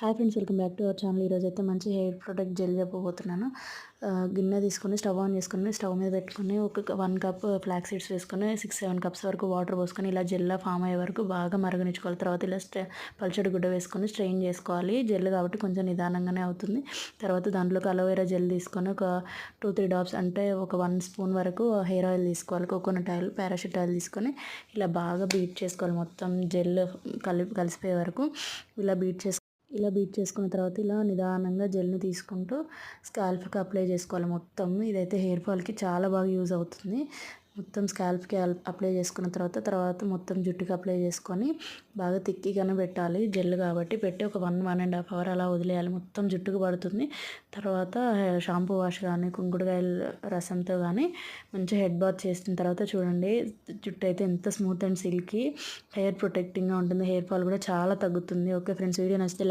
Hi friends, welcome back to our channel. ఈరోజు అయితే మంచి హెయిర్ ప్రొటెక్ట్ జెల్ చెప్పబోతున్నాను. గిన్నె తీసుకొని స్టవ్ ఆన్ చేసుకొని స్టవ్ మీద పెట్టుకొని ఒక 1 కప్ ఫ్లాక్ సీడ్స్ వేసుకొని 6-7 కప్స్ వరకు వాటర్ పోసుకొని ఇలా జెల్లా ఫామ్ అయ్యే వరకు బాగా మరగనిచ్చుకోవాలి. తర్వాత ఇలా పల్చడి గుడ్డ వేసుకొని స్ట్రెయిన్ చేసుకోవాలి. జెల్ కాబట్టి కొంచెం నిదానంగానే అవుతుంది. తర్వాత దాంట్లోకి అలోవెరా జెల్ తీసుకొని ఒక 2-3 డ్రాప్స్ అంటే ఒక 1 స్పూన్ వరకు హెయిర్ ఆయిల్ తీసుకోవాలి. కోకోనట్ ఆయిల్, పారాషూట్ ఆయిల్ తీసుకొని ఇలా బాగా బీట్ చేసుకోవాలి. మొత్తం జెల్ కలిసిపోయే వరకు ఇలా బీట్ చేసుకున్న తర్వాత ఇలా నిదానంగా జెల్ని తీసుకుంటూ స్కాల్ప్కి అప్లై చేసుకోవాలి. మొత్తం ఇదైతే హెయిర్ ఫాల్కి చాలా బాగా యూజ్ అవుతుంది. మొత్తం స్కాల్ప్కి అప్లై చేసుకున్న తర్వాత మొత్తం జుట్టుకి అప్లై చేసుకొని బాగా తిక్కిగానే పెట్టాలి. జెల్ కాబట్టి పెట్టి ఒక 1-1.5 అవర్ అలా వదిలేయాలి. మొత్తం జుట్టుకు పడుతుంది. తర్వాత షాంపూ వాష్ కానీ కుంకుడుకాయల రసంతో కానీ మంచిగా హెడ్ బాత్ చేసిన తర్వాత చూడండి, జుట్టు అయితే ఎంత స్మూత్ అండ్ సిల్కీ హెయిర్ ప్రొటెక్టింగ్గా ఉంటుంది. హెయిర్ ఫాల్ కూడా చాలా తగ్గుతుంది. ఓకే ఫ్రెండ్స్, వీడియో నచ్చితే